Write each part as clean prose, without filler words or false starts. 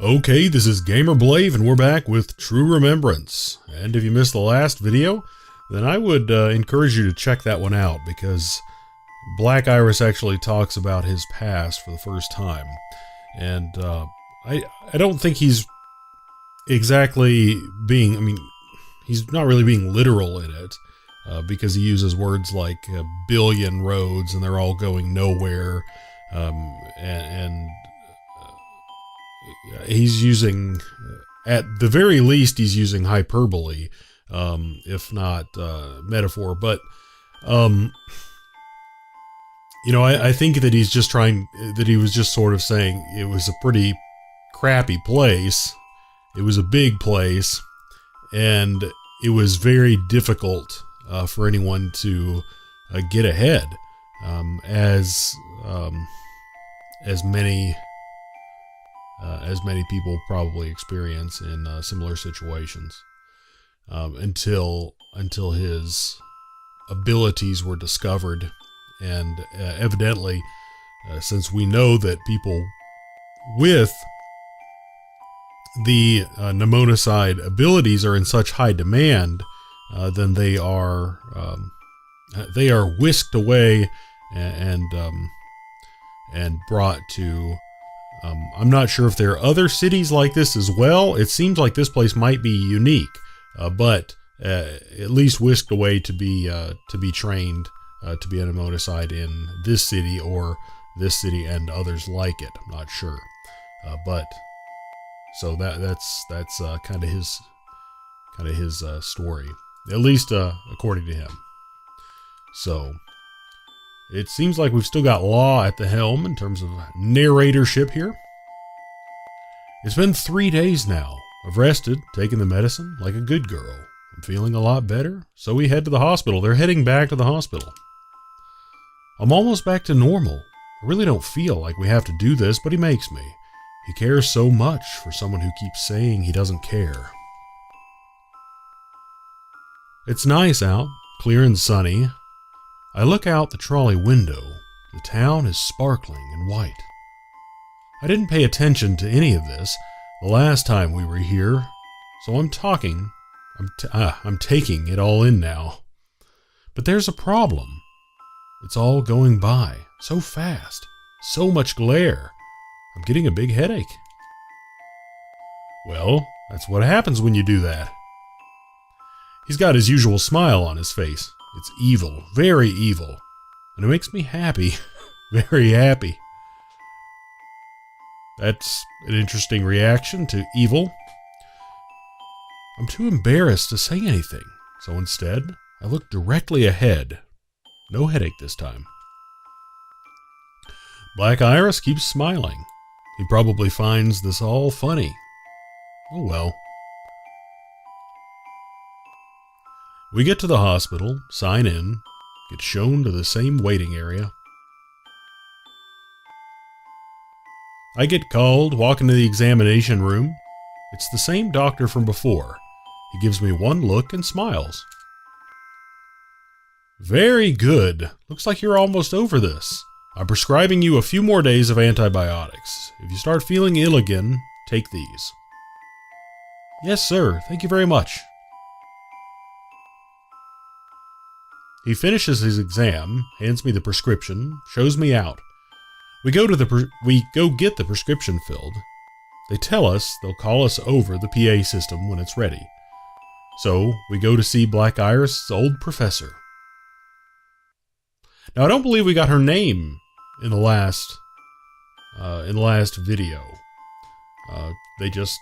Okay, this is GamerBlave, and we're back with True Remembrance. And if you missed the last video, then I would encourage you to check that one out, because Blackiris actually talks about his past for the first time. And I don't think he's exactly being, he's not really being literal in it, because he uses words like a billion roads and they're all going nowhere, and he's using, at the very least, he's using hyperbole, if not metaphor. But, I think that he's just he was just sort of saying it was a pretty crappy place. It was a big place, and it was very difficult for anyone to get ahead, as many people probably experience in similar situations, until his abilities were discovered. And evidently, since we know that people with the mnemonicide abilities are in such high demand, then they are whisked away and brought to. I'm not sure if there are other cities like this as well. It seems like this place might be unique, but at least whisked away to be trained to be a mnemonicide in this city, or this city and others like it. I'm not sure, but so that's kind of his story, at least according to him. So it seems like we've still got Law at the helm in terms of narratorship here. It's been 3 days now. I've rested, taken the medicine like a good girl. I'm feeling a lot better, so we head to the hospital. They're heading back to the hospital. I'm almost back to normal. I really don't feel like we have to do this, but he makes me. He cares so much for someone who keeps saying he doesn't care. It's nice out, clear and sunny. I look out the trolley window. The town is sparkling and white. I didn't pay attention to any of this the last time we were here, so I'm taking it all in now. But there's a problem. It's all going by so fast, so much glare. I'm getting a big headache. Well, that's what happens when you do that. He's got his usual smile on his face. It's evil, very evil, and it makes me happy, very happy. That's an interesting reaction to evil. I'm too embarrassed to say anything, so instead, I look directly ahead. No headache this time. Blackiris keeps smiling. He probably finds this all funny. Oh well. We get to the hospital, sign in, get shown to the same waiting area. I get called, walk into the examination room. It's the same doctor from before. He gives me one look and smiles. Very good. Looks like you're almost over this. I'm prescribing you a few more days of antibiotics. If you start feeling ill again, take these. Yes, sir. Thank you very much. He finishes his exam, hands me the prescription, shows me out. We go get the prescription filled. They tell us they'll call us over the PA system when it's ready. So we go to see Blackiris' old professor. Now I don't believe we got her name in the last video. We just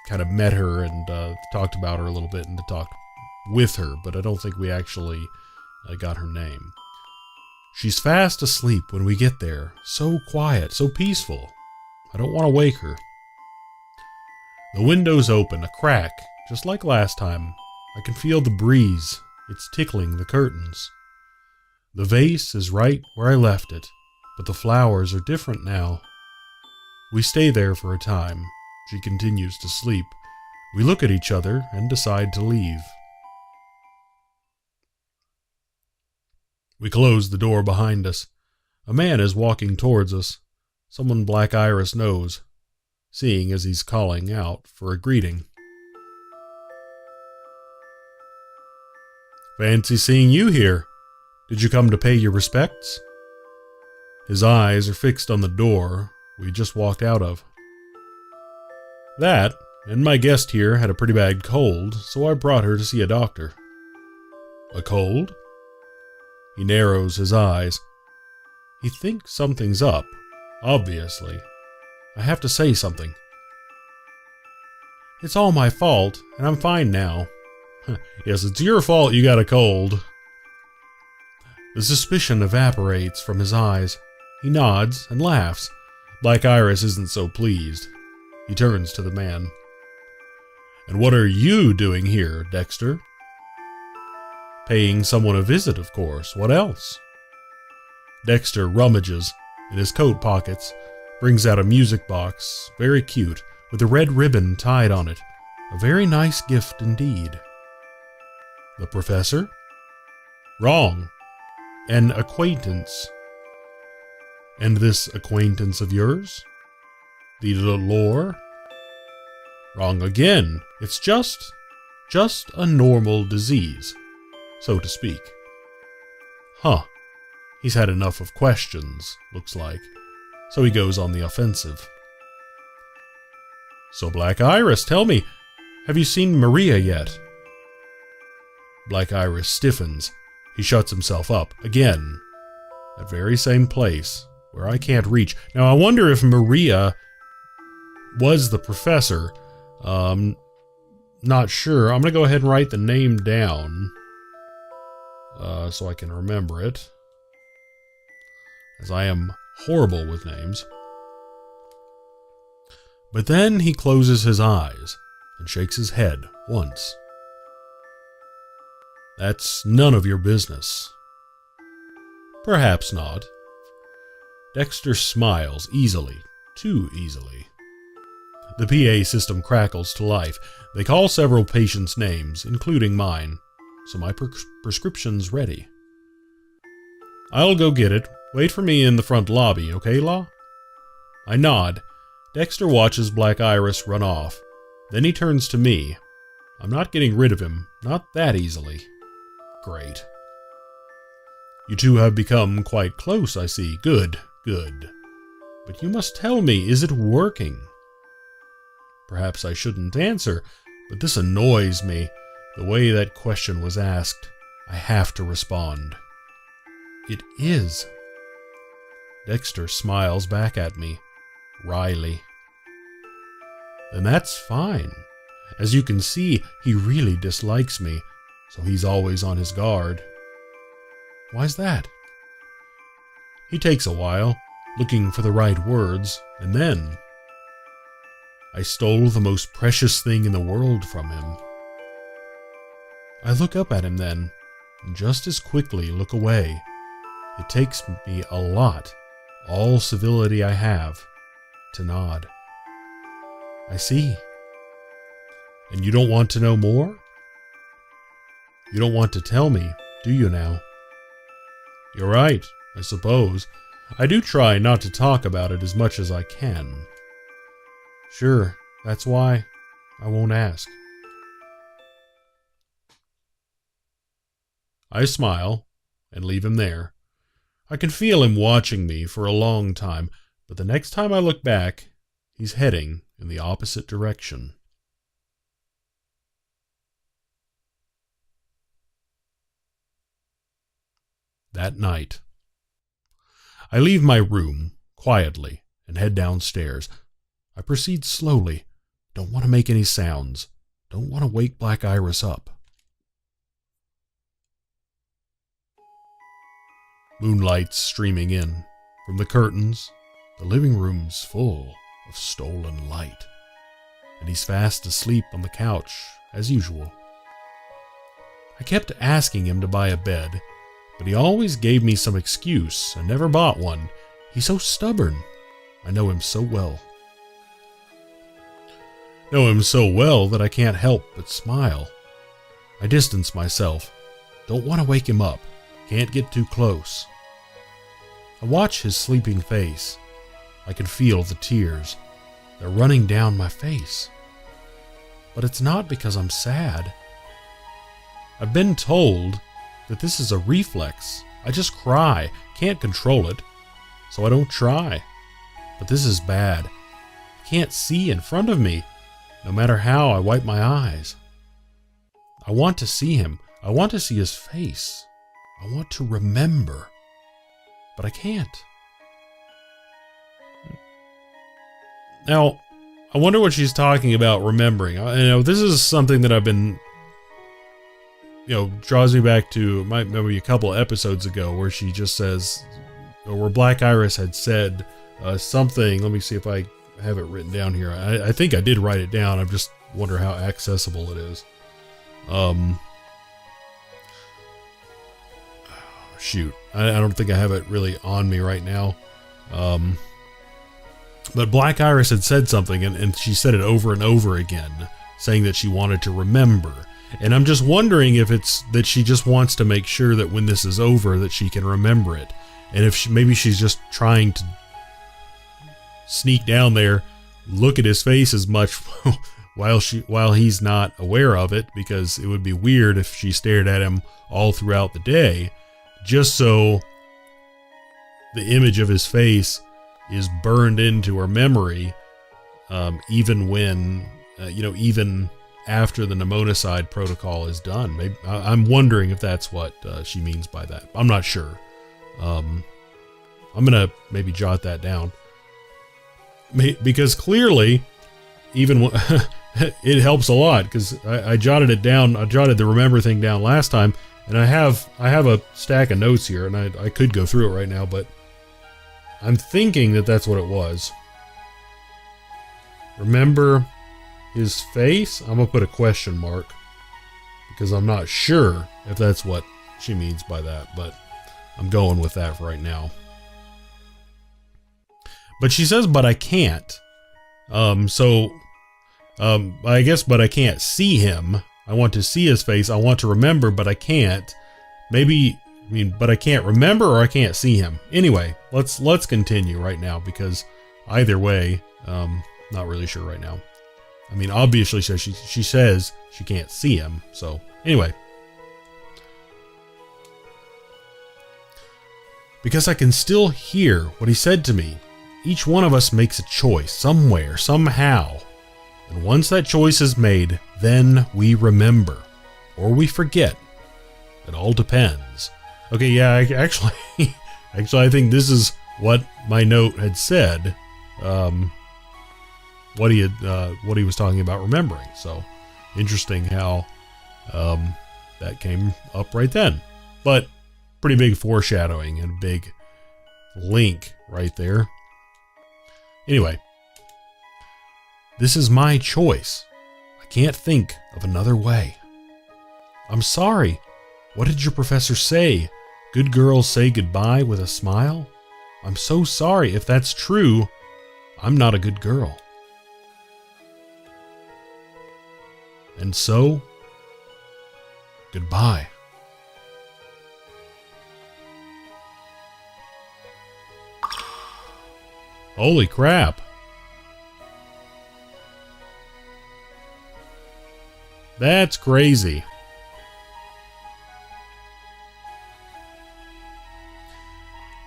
kind of met her and talked about her a little bit and talked with her, but I don't think we actually got her name. She's fast asleep when we get there. So quiet, so peaceful. I don't want to wake her. The window's open, a crack, just like last time. I can feel the breeze. It's tickling the curtains. The vase is right where I left it, but the flowers are different now. We stay there for a time. She continues to sleep. We look at each other and decide to leave. We close the door behind us. A man is walking towards us. Someone Blackiris knows. seeing as he's calling out for a greeting. "Fancy seeing you here. Did you come to pay your respects?" His eyes are fixed on the door we just walked out of. "That, and my guest here had a pretty bad cold, so I brought her to see a doctor." "A cold?" He narrows his eyes. He thinks something's up, obviously. I have to say something. "It's all my fault, and I'm fine now." "Yes, it's your fault you got a cold." The suspicion evaporates from his eyes. He nods and laughs. Blackiris isn't so pleased. He turns to the man. "And what are you doing here, Dexter?" "Paying someone a visit, of course. What else?" Dexter rummages in his coat pockets, brings out a music box, very cute, with a red ribbon tied on it. A very nice gift indeed. "The professor?" "Wrong. An acquaintance." "And this acquaintance of yours? The lore?" "Wrong again. It's just a normal disease, so to speak." "Huh. He's had enough of questions, looks like, so he goes on the offensive." "So Blackiris, tell me, have you seen Maria yet?" Blackiris stiffens. He shuts himself up again. That very same place where I can't reach. Now I wonder if Maria was the professor. Not sure. I'm going to go ahead and write the name down so I can remember it, as I am horrible with names. But then he closes his eyes and shakes his head once. "That's none of your business." "Perhaps not." Dexter smiles easily, too easily. The PA system crackles to life. They call several patients' names, including mine, so my prescription's ready. "I'll go get it. Wait for me in the front lobby, okay, Law?" I nod. Dexter watches Blackiris run off. Then he turns to me. I'm not getting rid of him, not that easily. Great. "You two have become quite close, I see. Good, good. But you must tell me, is it working?" Perhaps I shouldn't answer, but this annoys me. The way that question was asked, I have to respond. "It is." Dexter smiles back at me, wryly. "Then that's fine. As you can see, he really dislikes me, so he's always on his guard." "Why's that?" He takes a while, looking for the right words, and then, "I stole the most precious thing in the world from him." I look up at him then, and just as quickly look away. It takes me a lot, all civility I have, to nod. "I see." "And you don't want to know more?" "You don't want to tell me, do you now?" "You're right, I suppose. I do try not to talk about it as much as I can." "Sure, that's why I won't ask." I smile and leave him there. I can feel him watching me for a long time, but the next time I look back, he's heading in the opposite direction. That night, I leave my room quietly and head downstairs. I proceed slowly. Don't want to make any sounds. Don't want to wake Blackiris up. Moonlight's streaming in from the curtains. The living room's full of stolen light, and he's fast asleep on the couch, as usual. I kept asking him to buy a bed, but he always gave me some excuse and never bought one. He's so stubborn. I know him so well. Know him so well that I can't help but smile. I distance myself. Don't want to wake him up. Can't get too close. I watch his sleeping face. I can feel the tears. They're running down my face. But it's not because I'm sad. I've been told that this is a reflex. I just cry, can't control it, so I don't try. But this is bad. I can't see in front of me, no matter how I wipe my eyes. I want to see him. I want to see his face. I want to remember, but I can't. Now, I wonder what she's talking about remembering. This is something that I've been, draws me back to maybe a couple of episodes ago where she just says, or where Blackiris had said something. Let me see if I have it written down here. I think I did write it down. I just wonder how accessible it is. Shoot, I don't think I have it really on me right now. But Blackiris had said something, and she said it over and over again, saying that she wanted to remember. And I'm just wondering if it's that she just wants to make sure that when this is over that she can remember it. And if maybe she's just trying to sneak down there, look at his face as much while he's not aware of it, because it would be weird if she stared at him all throughout the day, just so the image of his face is burned into her memory, even when, even after the mnemonicide protocol is done. Maybe, I'm wondering if that's what she means by that. I'm not sure. I'm gonna maybe jot that down, because clearly, even it helps a lot, because I jotted it down. I jotted the remember thing down last time, and I have a stack of notes here, and I could go through it right now, but I'm thinking that that's what it was. Remember his face? I'm gonna put a question mark, because I'm not sure if that's what she means by that, but I'm going with that for right now. But she says, but I can't. I guess, but I can't see him. I want to see his face. I want to remember, but I can't. But I can't remember, or I can't see him. Anyway, let's continue right now, because either way, not really sure right now. Obviously she says she can't see him. So anyway, because I can still hear what he said to me. Each one of us makes a choice somewhere, somehow. And once that choice is made, then we remember, or we forget. It all depends. Okay, yeah, actually, I think this is what my note had said. What he was talking about remembering. So interesting how that came up right then. But pretty big foreshadowing and big link right there. Anyway, this is my choice. I can't think of another way. I'm sorry. What did your professor say? Good girls say goodbye with a smile? I'm so sorry. If that's true, I'm not a good girl. And so, goodbye. Holy crap. That's crazy.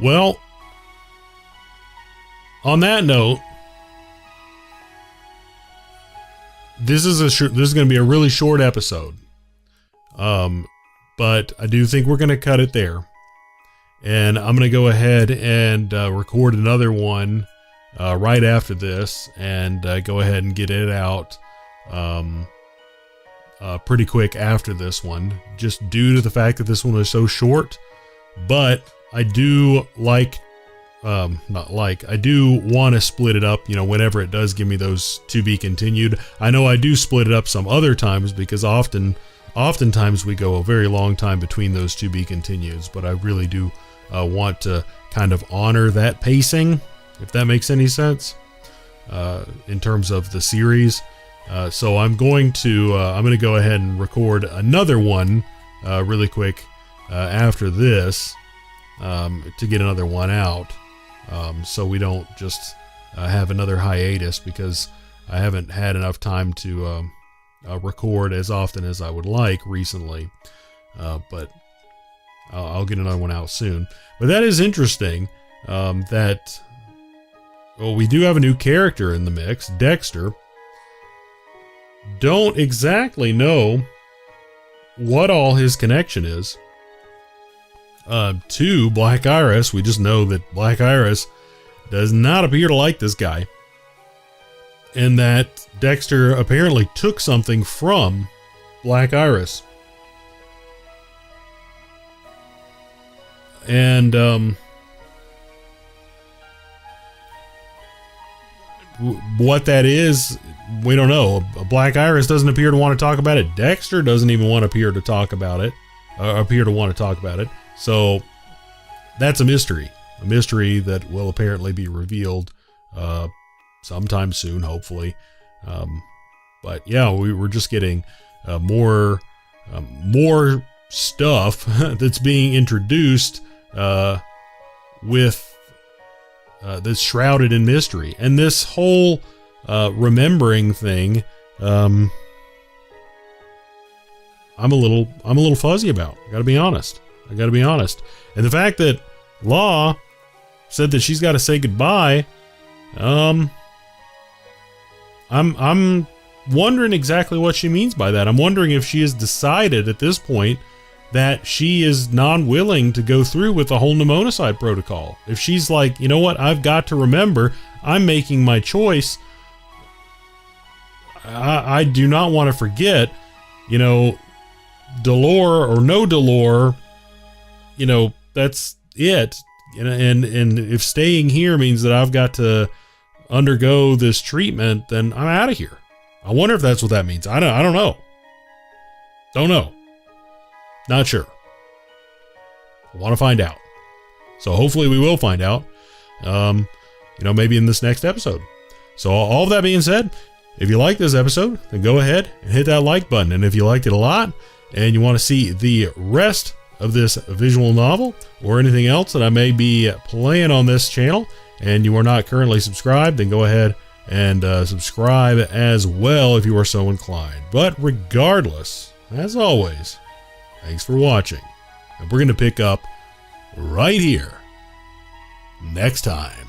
Well, on that note, this is going to be a really short episode. But I do think we're going to cut it there. And I'm going to go ahead and record another one right after this, and go ahead and get it out pretty quick after this one, just due to the fact that this one is so short. But I do I do want to split it up, whenever it does give me those to be continued. I know I do split it up some other times, because oftentimes we go a very long time between those to be continues, but I really do want to kind of honor that pacing, if that makes any sense, in terms of the series. So I'm going to go ahead and record another one really quick after this, to get another one out, so we don't just have another hiatus because I haven't had enough time to record as often as I would like recently. But I'll get another one out soon. But that is interesting that we do have a new character in the mix, Dexter. Don't exactly know what all his connection is to Blackiris. We just know that Blackiris does not appear to like this guy, and that Dexter apparently took something from Blackiris. And what that is, we don't know. Blackiris doesn't appear to want to talk about it. Dexter doesn't even want to appear to talk about it. So that's a mystery that will apparently be revealed sometime soon, hopefully. But yeah, we were just getting more stuff that's being introduced with that's shrouded in mystery, and this whole remembering thing, I'm a little fuzzy about. I gotta be honest. And the fact that Law said that she's got to say goodbye, I'm wondering exactly what she means by that. I'm wondering if she has decided at this point that she is non-willing to go through with the whole pneumonicide protocol. If she's like, you know what, I've got to remember, I'm making my choice. I do not want to forget, Dolor or no Dolor, that's it. And if staying here means that I've got to undergo this treatment, then I'm out of here. I wonder if that's what that means. I don't know. Don't know. Not sure. I want to find out. So hopefully we will find out, maybe in this next episode. So all of that being said, if you like this episode, then go ahead and hit that like button. And if you liked it a lot and you want to see the rest of this visual novel or anything else that I may be playing on this channel, and you are not currently subscribed, then go ahead and subscribe as well if you are so inclined. But regardless, as always, thanks for watching, and we're going to pick up right here next time.